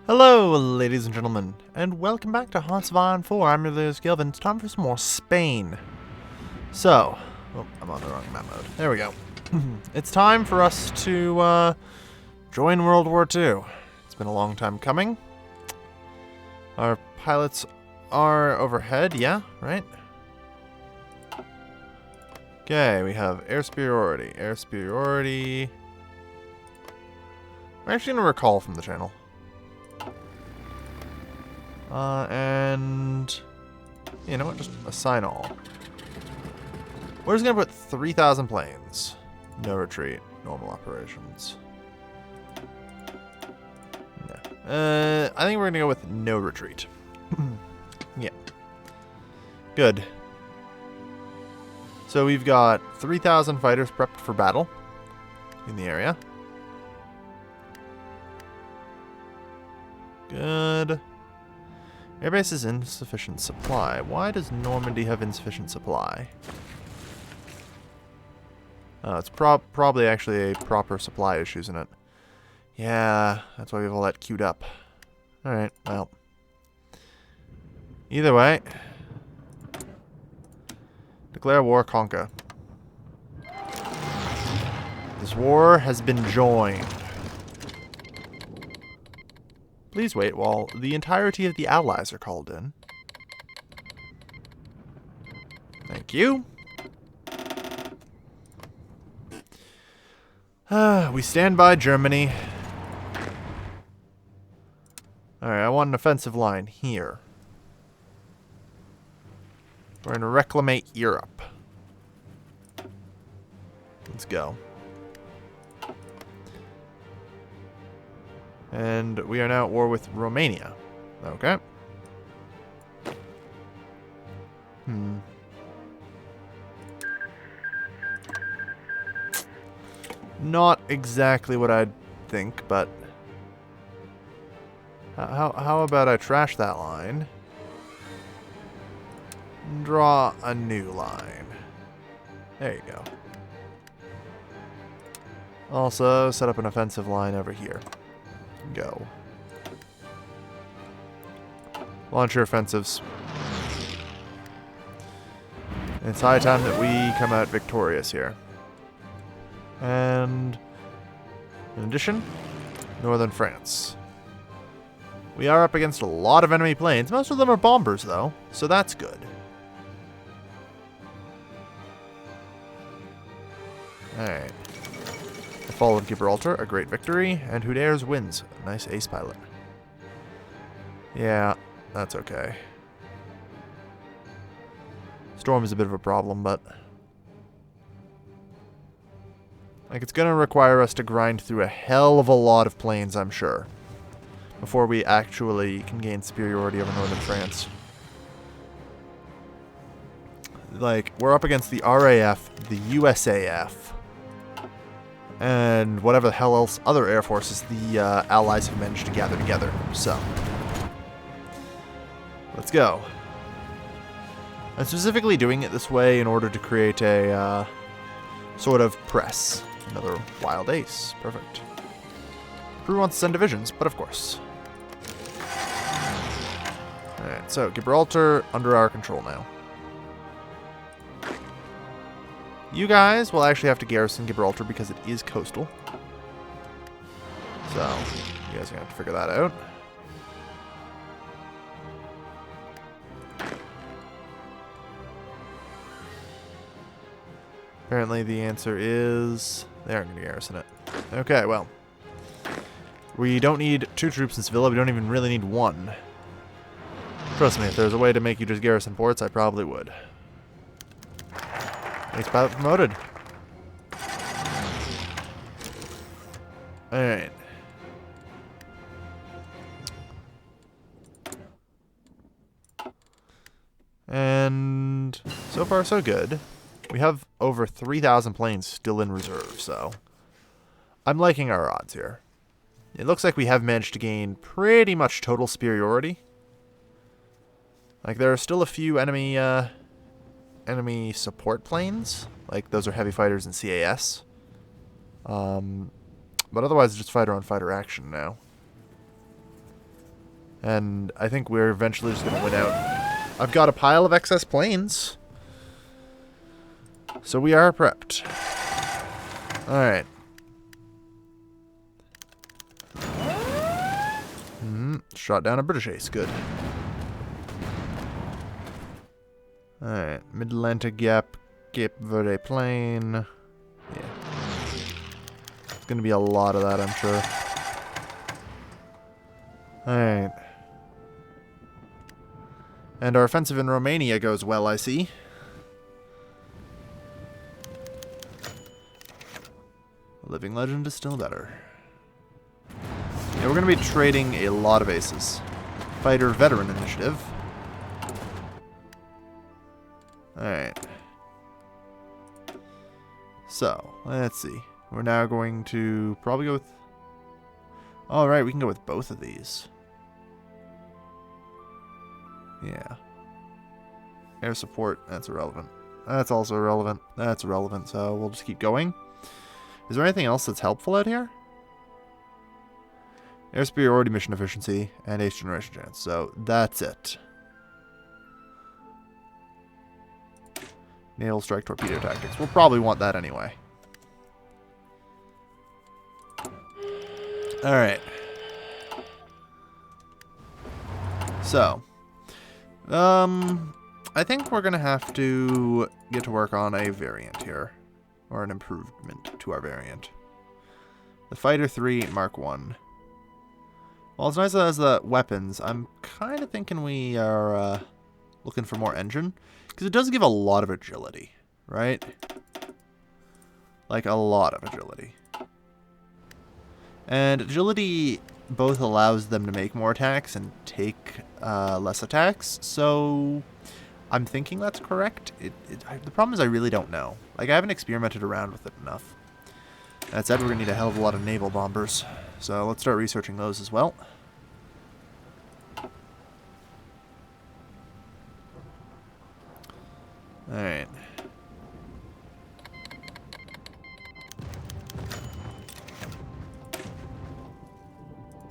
Hello, ladies and gentlemen, and welcome back to Haunts of Iron 4. I'm your leader, Gilvin, and it's time for some more Spain. So, oh, I'm on the wrong map mode. There we go. It's time for us to join World War II. It's been a long time coming. Our pilots are overhead, yeah, right? Okay, we have air superiority. Air superiority. I'm actually going to recall from the channel. And you know what? Just assign all. We're just gonna put 3,000 planes. No retreat. Normal operations. No. I think we're gonna go with no retreat. Yeah. Good. So we've got 3,000 fighters prepped for battle in the area. Good. Airbase is insufficient supply. Why does Normandy have insufficient supply? It's probably actually a proper supply issue, isn't it? Yeah, that's why we have all that queued up. Alright, well. Either way. Declare war, conquer. This war has been joined. Please wait while the entirety of the allies are called in. Thank you. We stand by Germany. Alright, I want an offensive line here. We're going to reclamate Europe. Let's go. And we are now at war with Romania. Okay. Not exactly what I'd think, but... How about I trash that line? And draw a new line. There you go. Also, set up an offensive line over here. Go. Launch your offensives. It's high time that we come out victorious here. And in addition, northern France. We are up against a lot of enemy planes. Most of them are bombers, though, so that's good. Alright. The fall of Gibraltar, a great victory, and who dares wins. Nice ace pilot. Yeah, that's okay. Storm is a bit of a problem, but... like, it's going to require us to grind through a hell of a lot of planes, I'm sure, before we actually can gain superiority over northern France. Like, we're up against the RAF, the USAF, and whatever the hell else other air forces the Allies have managed to gather together. So, let's go. I'm specifically doing it this way in order to create a sort of press. Another wild ace. Perfect. Crew wants to send divisions, but of course. Alright, so Gibraltar under our control now. You guys will actually have to garrison Gibraltar because it is coastal. So, you guys are going to have to figure that out. Apparently the answer is... they aren't going to garrison it. Okay, well. We don't need 2 troops in Sevilla. We don't even really need 1. Trust me, if there's a way to make you just garrison ports, I probably would. Ace pilot promoted. Alright. And so far so good. We have over 3,000 planes still in reserve, so I'm liking our odds here. It looks like we have managed to gain pretty much total superiority. Like, there are still a few enemy support planes. Like, those are heavy fighters and CAS. But otherwise, it's just fighter-on-fighter action now. And I think we're eventually just going to win out. I've got a pile of excess planes. So we are prepped. Alright. Shot down a British ace. Good. Alright. Mid-Atlantic Gap. Cape Verde Plain. Yeah. It's going to be a lot of that, I'm sure. Alright. And our offensive in Romania goes well, I see. Living Legend is still better. Yeah, we're going to be trading a lot of aces. Fighter Veteran Initiative. Alright. So, let's see. We're now going to probably go with... Alright, we can go with both of these. Yeah. Air support, that's irrelevant. That's also irrelevant. That's irrelevant, so we'll just keep going. Is there anything else that's helpful out here? Air superiority, mission efficiency, and ace generation chance. So that's it. Naval strike torpedo tactics. We'll probably want that anyway. Alright. So. I think we're going to have to get to work on a variant here. Or an improvement to our variant. The Fighter 3 Mark 1. Well, it's nice as the weapons. I'm kind of thinking we are looking for more engine. Because it does give a lot of agility, right? Like, a lot of agility. And agility both allows them to make more attacks and take less attacks. So, I'm thinking that's correct. The problem is I really don't know. Like, I haven't experimented around with it enough. That said, we're going to need a hell of a lot of naval bombers. So let's start researching those as well. Alright.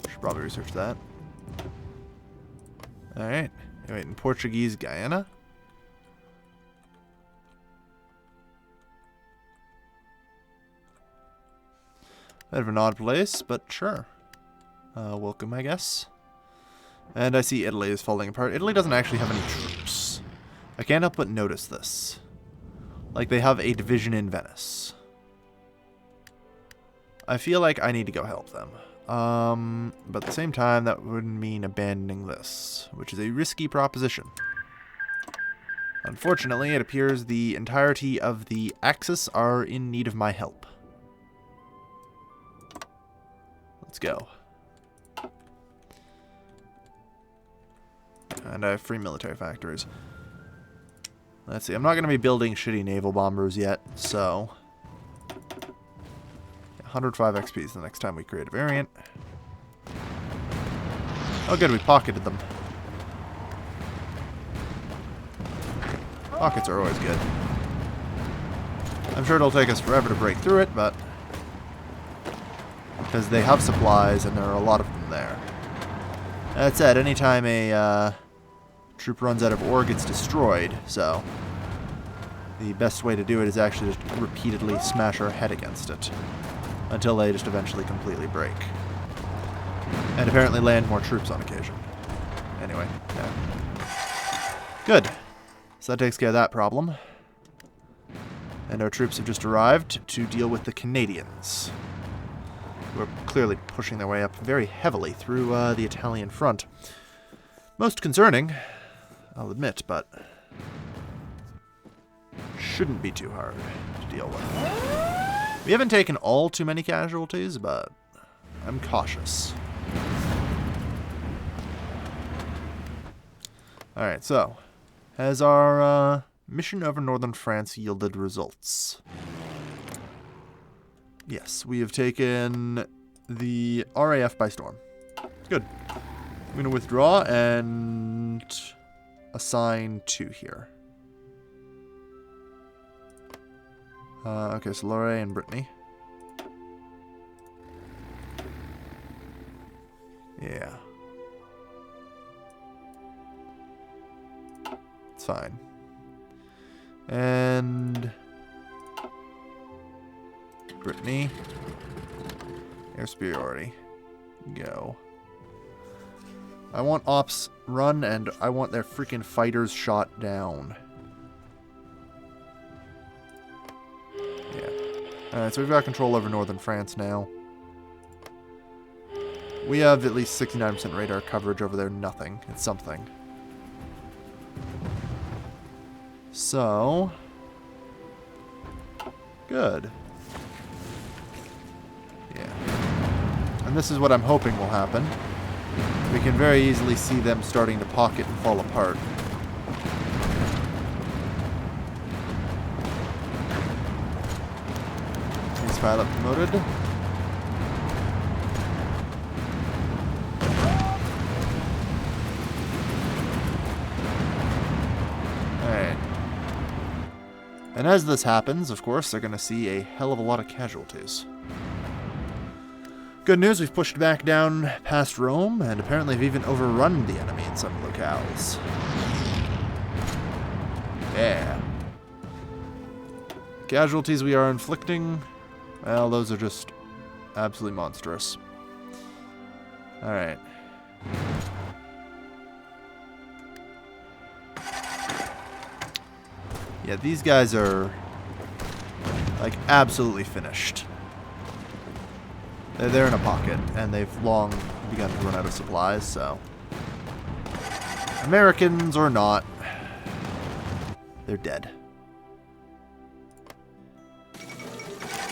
Should probably research that. Alright. Wait, in Portuguese Guyana? Bit of an odd place, but sure. Welcome, I guess. And I see Italy is falling apart. Italy doesn't actually have any troops. I can't help but notice this. Like, they have a division in Venice. I feel like I need to go help them. But at the same time, that would mean abandoning this, which is a risky proposition. Unfortunately, it appears the entirety of the Axis are in need of my help. Let's go. And I have free military factories. Let's see, I'm not going to be building shitty naval bombers yet, so... 105 XP is the next time we create a variant. Oh good, we pocketed them. Pockets are always good. I'm sure it'll take us forever to break through it, but... because they have supplies and there are a lot of them there. That said, anytime a troop runs out of ore, gets destroyed, so the best way to do it is actually just repeatedly smash our head against it until they just eventually completely break. And apparently land more troops on occasion. Anyway, yeah. Good. So that takes care of that problem. And our troops have just arrived to deal with the Canadians, who are clearly pushing their way up very heavily through the Italian front. Most concerning, I'll admit, but shouldn't be too hard to deal with. We haven't taken all too many casualties, but I'm cautious. Alright, so, has our mission over northern France yielded results? Yes, we have taken the RAF by storm. Good. I'm going to withdraw and assign 2 here. Okay, so Lorraine and Brittany. Yeah. It's fine. And Brittany, air superiority. Go. I want ops run, and I want their freaking fighters shot down. Yeah. Alright, so we've got control over northern France now. We have at least 69% radar coverage over there. Nothing. It's something. So, good. Yeah. And this is what I'm hoping will happen. We can very easily see them starting to pocket and fall apart. Ace pilot promoted. Alright. And as this happens, of course, they're going to see a hell of a lot of casualties. Good news, we've pushed back down past Rome, and apparently have even overrun the enemy in some locales. Yeah. Casualties we are inflicting, well, those are just absolutely monstrous. Alright. Yeah, these guys are, like, absolutely finished. They're in a pocket, and they've long begun to run out of supplies, so... Americans or not, they're dead.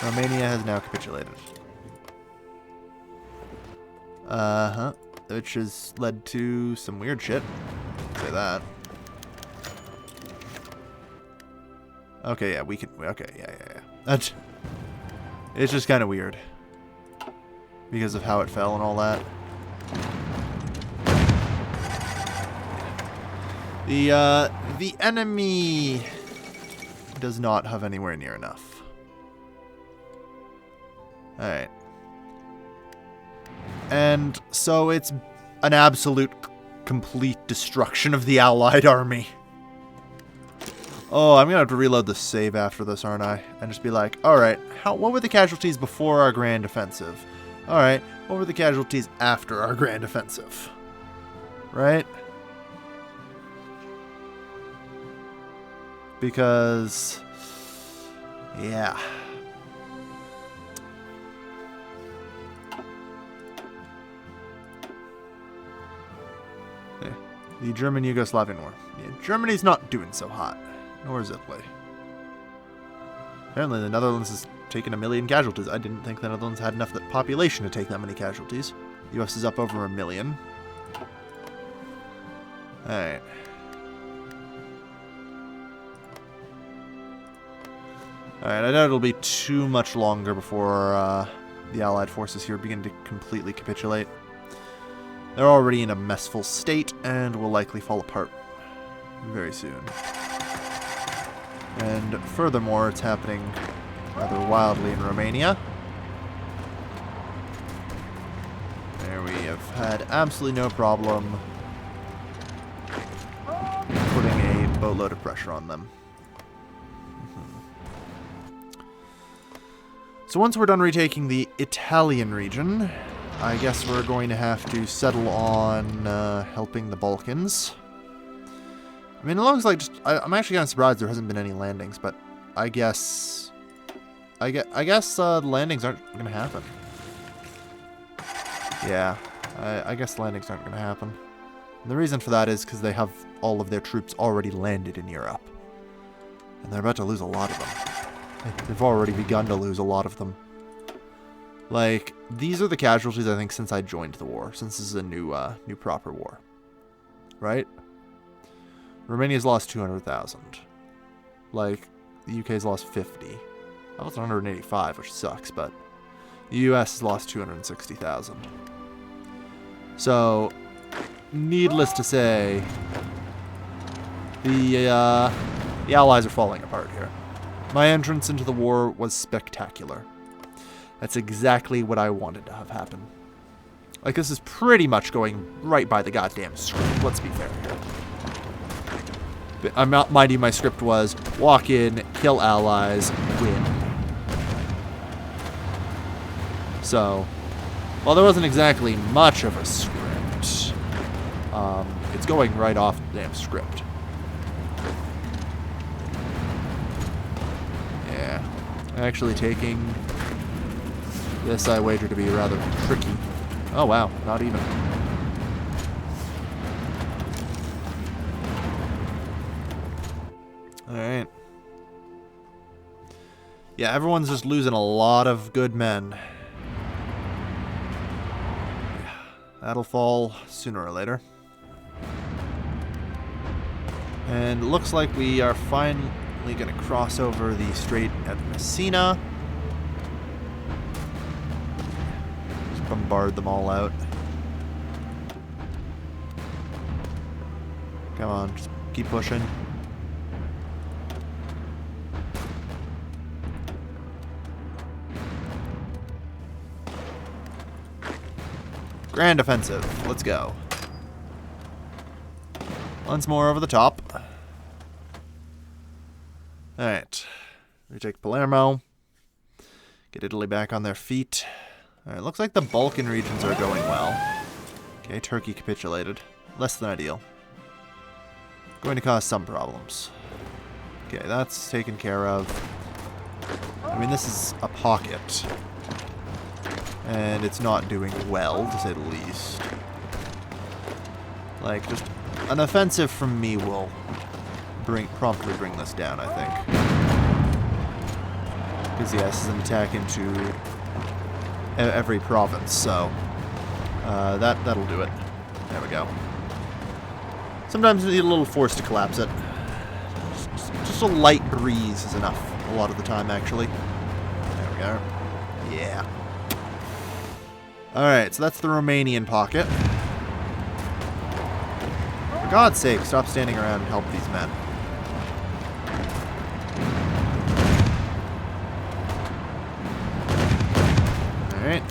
Romania has now capitulated. Uh-huh. Which has led to some weird shit. I'll say that. Okay, yeah, we can... Okay, yeah. That's... It's just kind of weird. Because of how it fell and all that. The enemy does not have anywhere near enough. Alright. And so it's an absolute complete destruction of the Allied army. Oh, I'm gonna have to reload the save after this, aren't I? And just be like, alright, what were the casualties before our grand offensive? Alright, what were the casualties after our grand offensive? Right? Because... yeah. The German-Yugoslavian War. Yeah, Germany's not doing so hot. Nor is Italy. Apparently the Netherlands has taken 1 million casualties. I didn't think the Netherlands had enough population to take that many casualties. The US is up over 1 million. Alright. Alright, I doubt it'll be too much longer before the Allied forces here begin to completely capitulate. They're already in a messful state and will likely fall apart very soon. And furthermore, it's happening rather wildly in Romania. There we have had absolutely no problem putting a boatload of pressure on them. So once we're done retaking the Italian region, I guess we're going to have to settle on helping the Balkans. I mean, it looks like I'm actually kind of surprised there hasn't been any landings, but I guess the landings aren't going to happen. Yeah, I guess the landings aren't going to happen. And the reason for that is because they have all of their troops already landed in Europe. And they're about to lose a lot of them. They've already begun to lose a lot of them. Like, these are the casualties, I think, since I joined the war. Since this is a new proper war. Right? Romania's lost 200,000. Like, the UK's lost 50. That was 185, which sucks, but the US has lost 260,000. So, needless to say, the Allies are falling apart here. My entrance into the war was spectacular. That's exactly what I wanted to have happen. Like, this is pretty much going right by the goddamn script. Let's be fair here. Mind you, my script was walk in, kill allies, win. So, while there wasn't exactly much of a script, it's going right off the damn script. Yeah. Actually taking this, I wager, to be rather tricky. Oh wow, not even. Alright. Yeah, everyone's just losing a lot of good men. Yeah, that'll fall sooner or later. And it looks like we are finally going to cross over the strait at Messina. Just bombard them all out. Come on, just keep pushing. Grand offensive. Let's go. Once more over the top. Alright. We take Palermo. Get Italy back on their feet. Alright, looks like the Balkan regions are going well. Okay, Turkey capitulated. Less than ideal. Going to cause some problems. Okay, that's taken care of. I mean, this is a pocket. And it's not doing well, to say the least. Like, just an offensive from me will promptly bring this down, I think. Because, yeah, this is an attack into every province, so that'll do it. There we go. Sometimes you need a little force to collapse it. Just a light breeze is enough a lot of the time, actually. There we go. Yeah. Alright, so that's the Romanian pocket. For God's sake, stop standing around and help these men. Alright.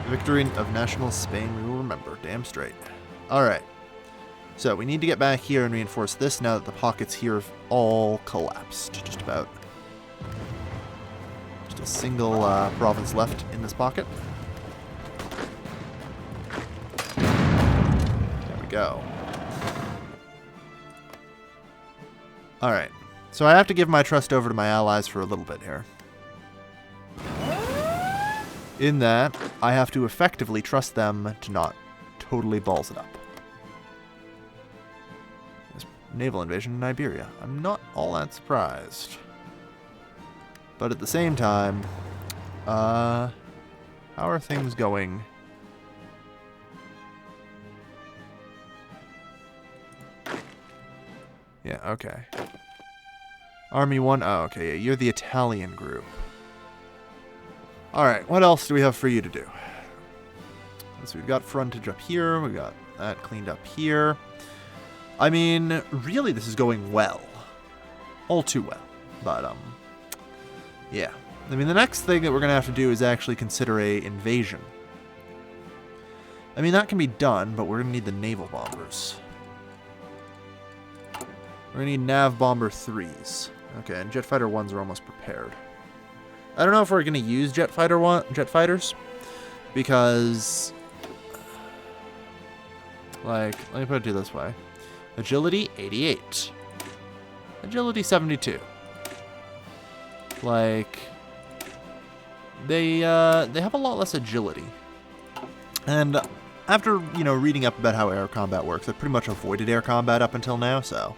The victory of national Spain we will remember. Damn straight. Alright. So, we need to get back here and reinforce this now that the pockets here have all collapsed. Just about. Just a single province left in this pocket. Go. Alright. So I have to give my trust over to my allies for a little bit here. In that, I have to effectively trust them to not totally balls it up. There's naval invasion in Iberia. I'm not all that surprised. But at the same time, how are things going? Yeah, okay. Army 1. Oh, okay. Yeah, you're the Italian group. Alright, what else do we have for you to do? So we've got frontage up here. We've got that cleaned up here. I mean, really, this is going well. All too well. But, yeah. I mean, the next thing that we're going to have to do is actually consider a invasion. I mean, that can be done, but we're going to need the naval bombers. We're going to need Nav Bomber 3s. Okay, and Jet Fighter 1s are almost prepared. I don't know if we're going to use jet fighters. Because, like, let me put it this way. Agility, 88. Agility, 72. Like, they have a lot less agility. And after, you know, reading up about how air combat works, I've pretty much avoided air combat up until now, so...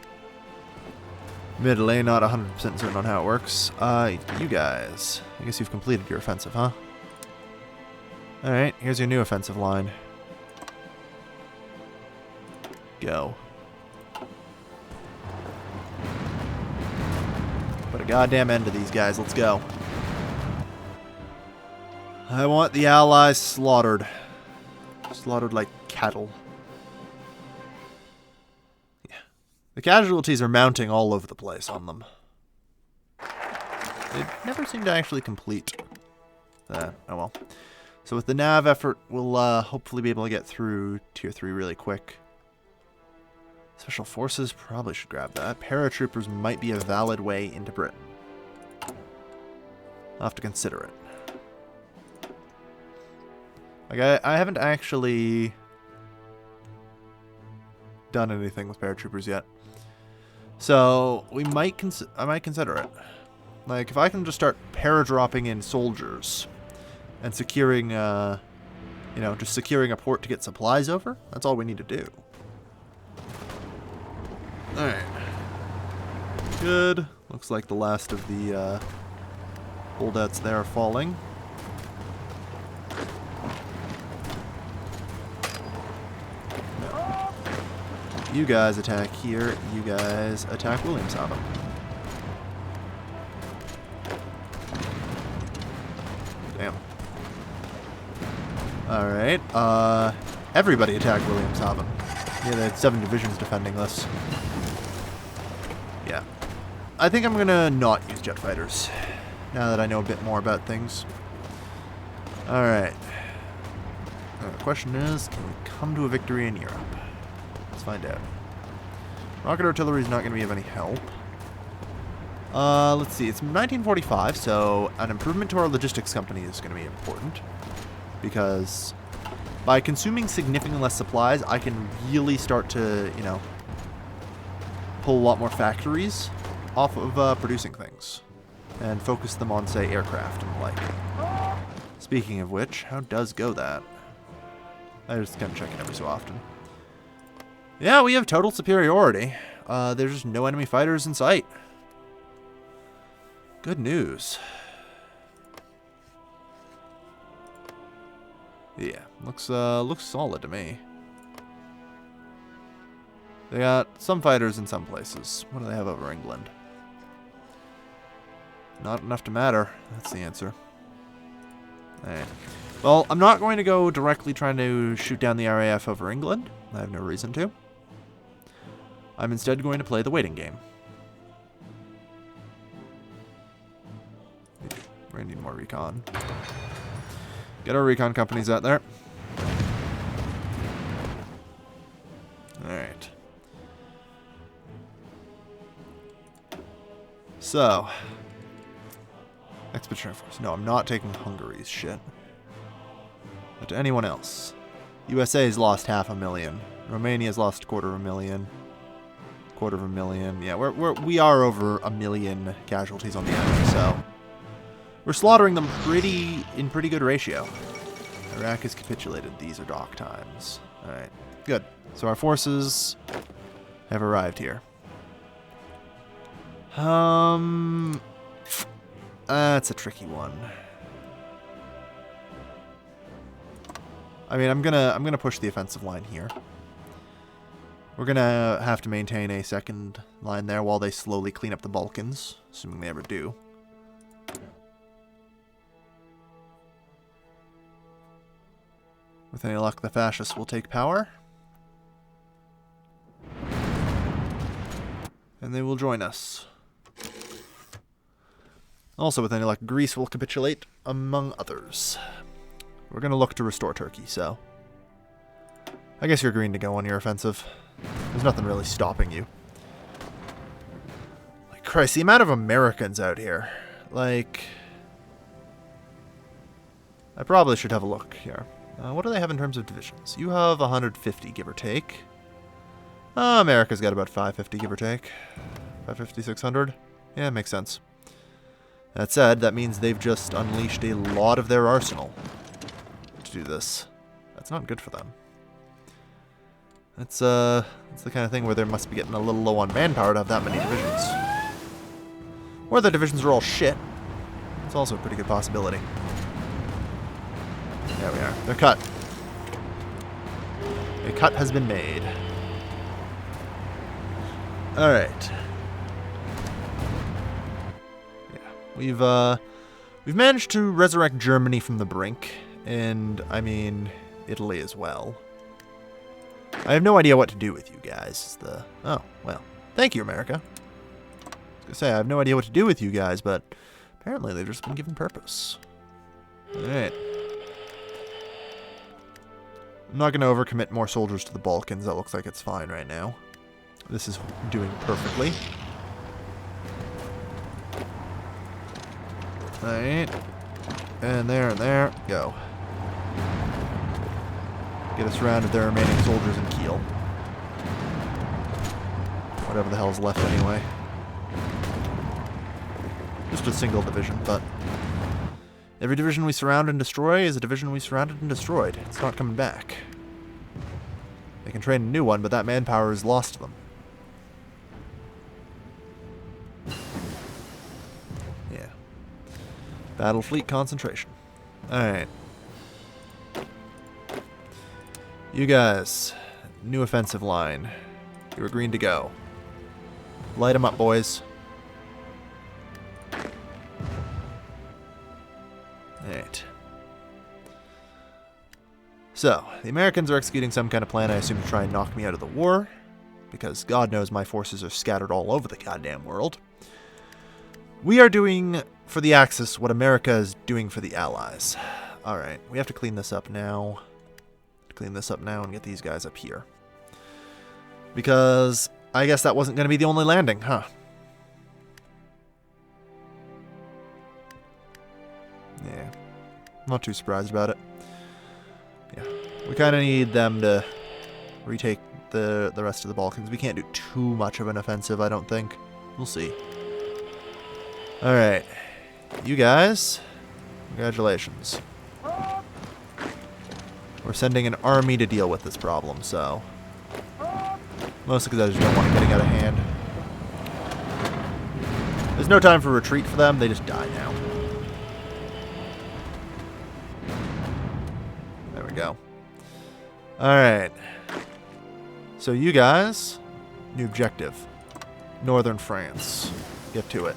Admittedly, not 100% certain on how it works. You guys. I guess you've completed your offensive, huh? Alright, here's your new offensive line. Go. Put a goddamn end to these guys. Let's go. I want the Allies slaughtered. Slaughtered like cattle. The casualties are mounting all over the place on them. They never seem to actually complete. Oh well. So with the nav effort, we'll hopefully be able to get through Tier 3 really quick. Special Forces, probably should grab that. Paratroopers might be a valid way into Britain. I'll have to consider it. Like, I haven't actually done anything with paratroopers yet. So, I might consider it. Like, if I can just start paradropping in soldiers and securing, you know, just securing a port to get supplies over, that's all we need to do. Alright. Good. Looks like the last of the holdouts there are falling. No. You guys attack here. You guys attack Williamshaven. Damn. Alright. Everybody attack Williamshaven. Yeah, they had 7 divisions defending this. Yeah. I think I'm gonna not use jet fighters, now that I know a bit more about things. Alright. The question is, can we come to a victory in Europe? Let's find out. Rocket artillery is not going to be of any help. Let's see. It's 1945, so an improvement to our logistics company is going to be important. Because by consuming significantly less supplies, I can really start to, you know, pull a lot more factories off of producing things. And focus them on, say, aircraft and the like. Speaking of which, how does go that? I just kind of check it every so often. Yeah, we have total superiority. There's just no enemy fighters in sight. Good news. Yeah, looks solid to me. They got some fighters in some places. What do they have over England? Not enough to matter. That's the answer. Alright. Well, I'm not going to go directly trying to shoot down the RAF over England. I have no reason to. I'm instead going to play the waiting game. We're going to need more recon. Get our recon companies out there. Alright. So. Expeditionary Force. No, I'm not taking Hungary's shit. But to anyone else. USA's lost 500,000. Romania's lost 250,000. 250,000. Yeah, we are over 1 million casualties on the enemy, so we're slaughtering them in pretty good ratio. Iraq has capitulated. These are dock times. Alright, good. So our forces have arrived here. That's a tricky one. I mean, I'm gonna push the offensive line here. We're gonna have to maintain a second line there while they slowly clean up the Balkans, assuming they ever do. With any luck, the fascists will take power. And they will join us. Also, with any luck, Greece will capitulate, among others. We're going to look to restore Turkey, so I guess you're agreeing to go on your offensive. There's nothing really stopping you. Like, Christ, the amount of Americans out here. Like, I probably should have a look here. What do they have in terms of divisions? You have 150, give or take. America's got about 550, give or take. 550, 600. Yeah, makes sense. That said, that means they've just unleashed a lot of their arsenal to do this. That's not good for them. It's the kind of thing where they must be getting a little low on manpower to have that many divisions. Or the divisions are all shit. It's also a pretty good possibility. There we are. They're cut. A cut has been made. Alright. Yeah. We've managed to resurrect Germany from the brink. And, I mean, Italy as well. I have no idea what to do with you guys. Oh, well. Thank you, America. I was going to say, I have no idea what to do with you guys, but apparently they've just been given purpose. Alright. I'm not going to overcommit more soldiers to the Balkans. That looks like it's fine right now. This is doing perfectly. Alright. And there. Go. Get us surrounded their remaining soldiers in Kiel. Whatever the hell's left anyway. Just a single division, but every division we surround and destroy is a division we surrounded and destroyed. It's not coming back. They can train a new one, but that manpower is lost to them. Yeah. Battle fleet concentration. Alright. You guys, new offensive line. You're green to go. Light them up, boys. Alright. So, the Americans are executing some kind of plan, I assume, to try and knock me out of the war. Because God knows my forces are scattered all over the goddamn world. We are doing for the Axis what America is doing for the Allies. Alright, we have to clean this up now. Clean this up now and get these guys up here. Because I guess that wasn't going to be the only landing, huh? Yeah. Not too surprised about it. Yeah. We kind of need them to retake the rest of the Balkans. We can't do too much of an offensive, I don't think. We'll see. Alright. You guys, congratulations. We're sending an army to deal with this problem, so... Mostly because I just don't want it getting out of hand. There's no time for retreat for them, they just die now. There we go. Alright. So you guys, new objective. Northern France. Get to it.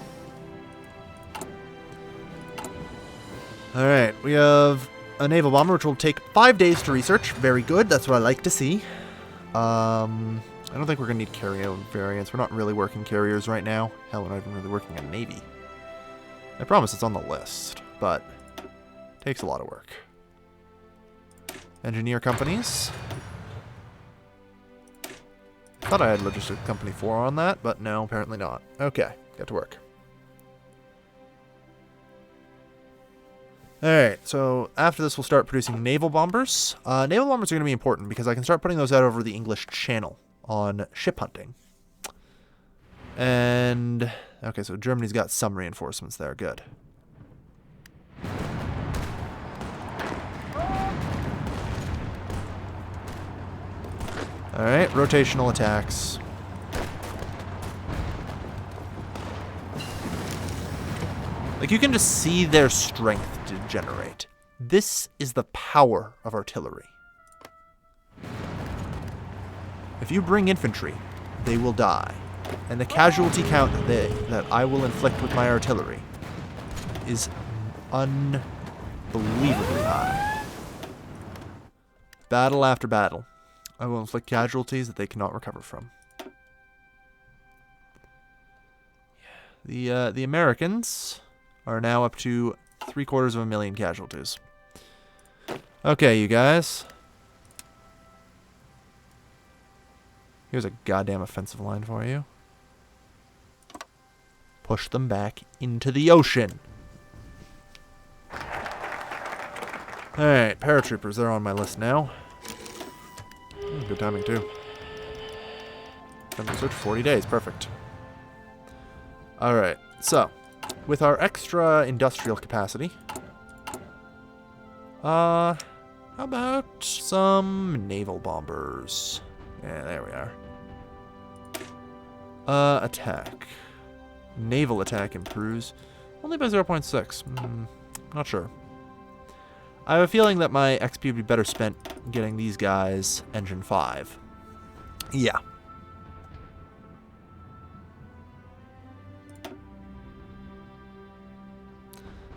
Alright, we have a naval bomber, which will take 5 days to research. Very good, that's what I like to see. I don't think we're going to need carrier variants. We're not really working carriers right now. Hell, we're not even really working on Navy. I promise it's on the list, but it takes a lot of work. Engineer companies. Thought I had Logistics Company 4 on that, but no, apparently not. Okay, get to work. Alright, so after this we'll start producing naval bombers. Naval bombers are going to be important because I can start putting those out over the English Channel on ship hunting. And, okay, so Germany's got some reinforcements there, good. Alright, rotational attacks. Like, you can just see their strength degenerate. This is the power of artillery. If you bring infantry, they will die. And the casualty count that I will inflict with my artillery is unbelievably high. Battle after battle, I will inflict casualties that they cannot recover from. The Americans are now up to 750,000 casualties. Okay, you guys. Here's a goddamn offensive line for you. Push them back into the ocean. Alright, paratroopers, they're on my list now. Good timing, too. Search 40 days, perfect. Alright, so, with our extra industrial capacity, how about some naval bombers? Yeah, there we are. Attack. Naval attack improves. Only by 0.6. Not sure. I have a feeling that my XP would be better spent getting these guys Engine 5. Yeah.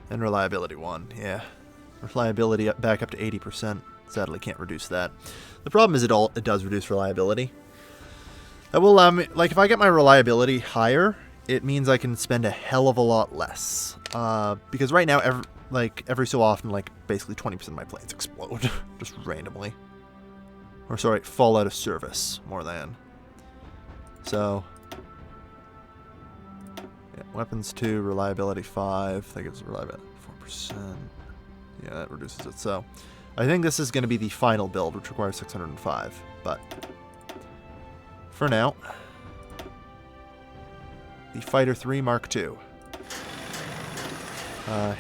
And reliability 1, yeah. Reliability back up to 80%. Sadly, can't reduce that. The problem is it does reduce reliability. That will allow me, like, if I get my reliability higher, it means I can spend a hell of a lot less. Because right now, every so often, like, basically 20% of my planes explode. Just randomly. Or, sorry, fall out of service, more than. So, yeah, weapons 2, reliability 5. That gives reliability 4%. Yeah, that reduces it. So, I think this is going to be the final build, which requires 605. But, for now, the Fighter 3 Mark II.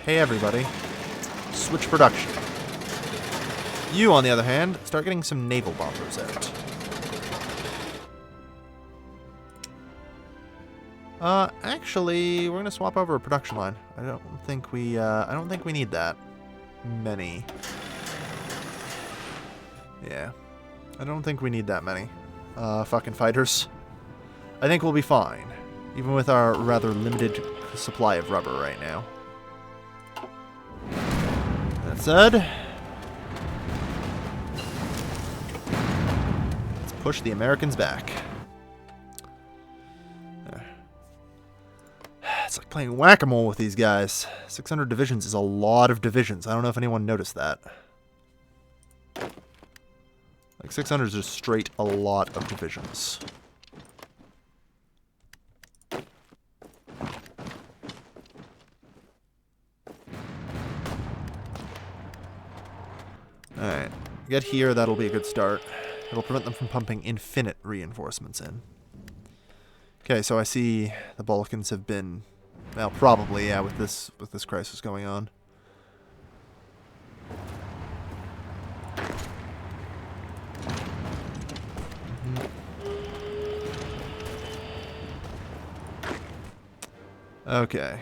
Hey everybody, switch production. You, on the other hand, start getting some naval bombers out. Actually, we're gonna swap over a production line. I don't think we need that many. Yeah, I don't think we need that many. Fucking fighters. I think we'll be fine, even with our rather limited supply of rubber right now. That said, let's push the Americans back. It's like playing whack-a-mole with these guys. 600 divisions is a lot of divisions. I don't know if anyone noticed that. Like 600 is just straight a lot of divisions. Alright. Get here, that'll be a good start. It'll prevent them from pumping infinite reinforcements in. Okay, so I see the Balkans have been, well, probably, yeah, with this crisis going on. Okay.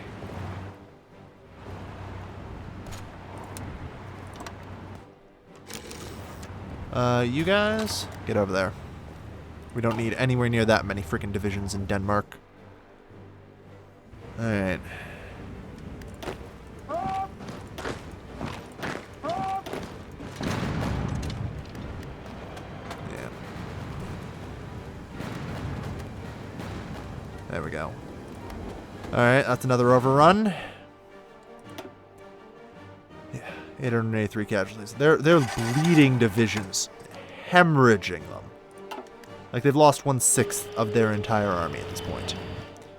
You guys, get over there. We don't need anywhere near that many freaking divisions in Denmark. Alright. Yeah. There we go. Alright, that's another overrun. Yeah, 883 casualties. They're bleeding divisions. Hemorrhaging them. Like, they've lost 1/6 of their entire army at this point.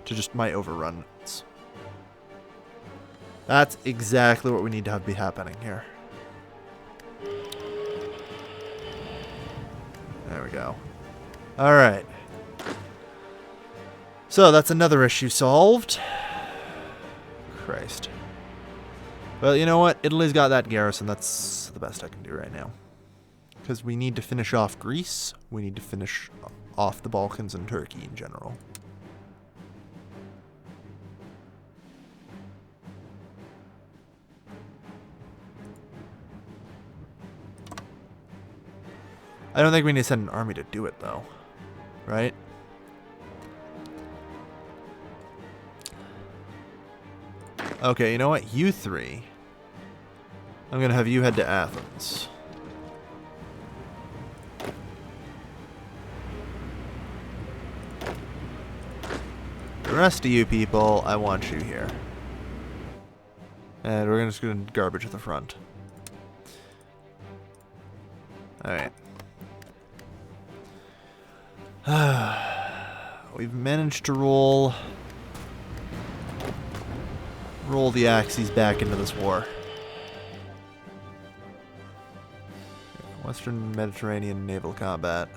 To just my overruns. That's exactly what we need to have be happening here. There we go. Alright. So, that's another issue solved. Christ. Well, you know what? Italy's got that garrison. That's the best I can do right now. Because we need to finish off Greece. We need to finish off the Balkans and Turkey in general. I don't think we need to send an army to do it, though. Right? Okay, you know what? You three. I'm going to have you head to Athens. The rest of you people, I want you here. And we're just going to garbage at the front. Alright. We've managed to roll the Axis back into this war. Western Mediterranean naval combat.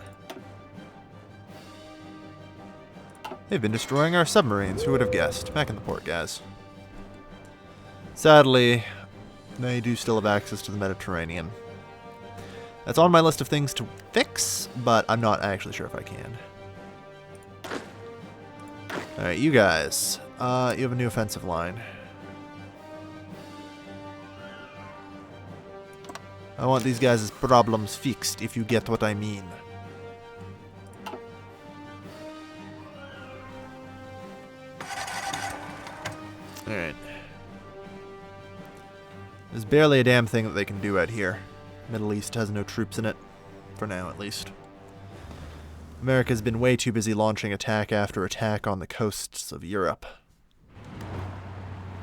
They've been destroying our submarines. Who would have guessed? Back in the port, guys. Sadly, they do still have access to the Mediterranean. That's on my list of things to fix, but I'm not actually sure if I can. Alright, you guys. You have a new offensive line. I want these guys' problems fixed, if you get what I mean. Alright. There's barely a damn thing that they can do out here. Middle East has no troops in it. For now, at least. America's been way too busy launching attack after attack on the coasts of Europe.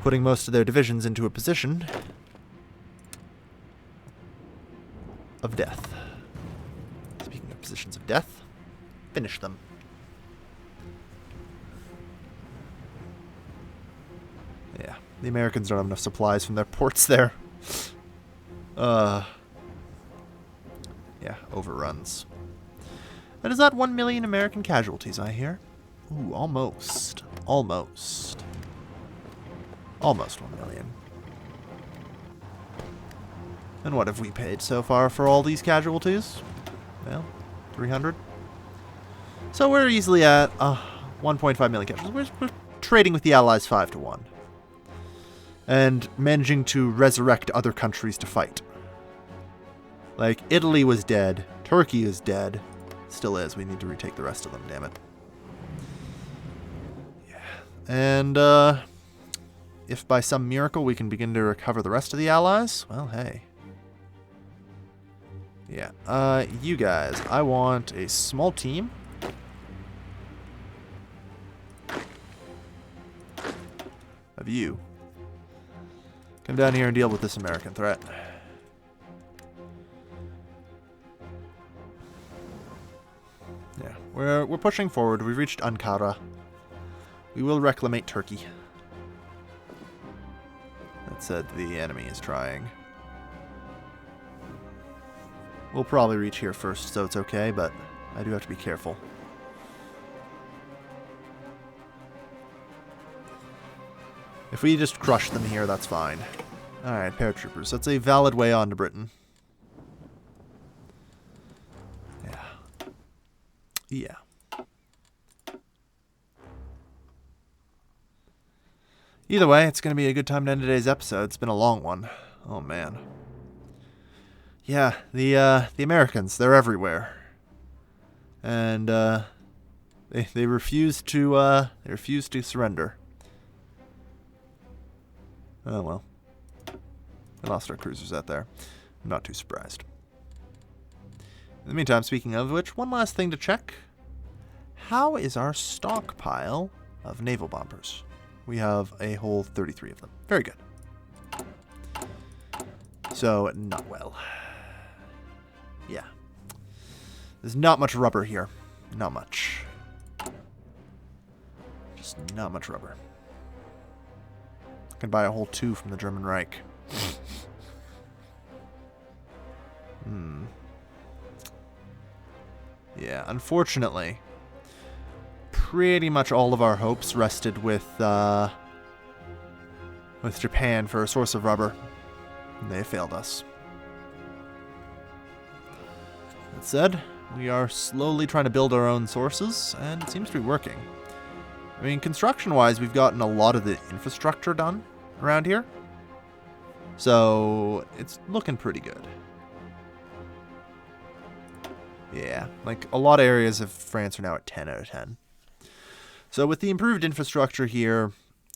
Putting most of their divisions into a position of death. Speaking of positions of death, finish them. The Americans don't have enough supplies from their ports there. Yeah, overruns. And is that 1 million American casualties, I hear? Ooh, almost. Almost. Almost 1 million. And what have we paid so far for all these casualties? Well, 300. So we're easily at 1.5 million casualties. We're trading with the Allies 5 to 1. And managing to resurrect other countries to fight. Like, Italy was dead. Turkey is dead. Still is. We need to retake the rest of them, damn it. Yeah. And, if by some miracle we can begin to recover the rest of the Allies, well, hey. Yeah. You guys, I want a small team. Of you. Come down here and deal with this American threat. Yeah, we're pushing forward. We've reached Ankara. We will reclaimate Turkey. That said, the enemy is trying. We'll probably reach here first, so it's okay, but I do have to be careful. If we just crush them here, that's fine. Alright, paratroopers. That's a valid way on to Britain. Yeah. Yeah. Either way, it's going to be a good time to end today's episode. It's been a long one. Oh, man. Yeah, the Americans, they're everywhere. And, they refuse to surrender. Oh, well. We lost our cruisers out there. I'm not too surprised. In the meantime, speaking of which, one last thing to check. How is our stockpile of naval bombers? We have a whole 33 of them. Very good. So, not well. Yeah. There's not much rubber here. Not much. Just not much rubber. Can buy a whole 2 from the German Reich. Yeah, unfortunately, pretty much all of our hopes rested with Japan for a source of rubber. And they failed us. That said, we are slowly trying to build our own sources, and it seems to be working. I mean, construction-wise, we've gotten a lot of the infrastructure done around here. So, it's looking pretty good. Yeah, like, a lot of areas of France are now at 10 out of 10. So, with the improved infrastructure here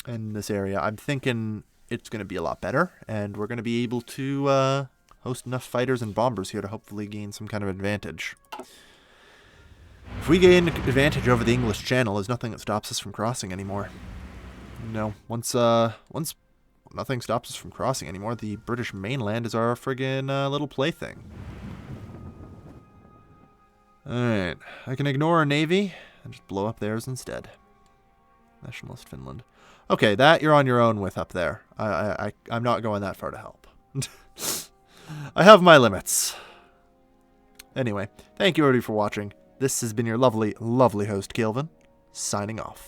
in this area, I'm thinking it's going to be a lot better, and we're going to be able to host enough fighters and bombers here to hopefully gain some kind of advantage. If we gain advantage over the English Channel, there's nothing that stops us from crossing anymore. No, once nothing stops us from crossing anymore, the British mainland is our friggin' little plaything. Alright, I can ignore our navy and just blow up theirs instead. Nationalist Finland. Okay, that you're on your own with up there. I'm not going that far to help. I have my limits. Anyway, thank you everybody for watching. This has been your lovely, lovely host, Kelvin, signing off.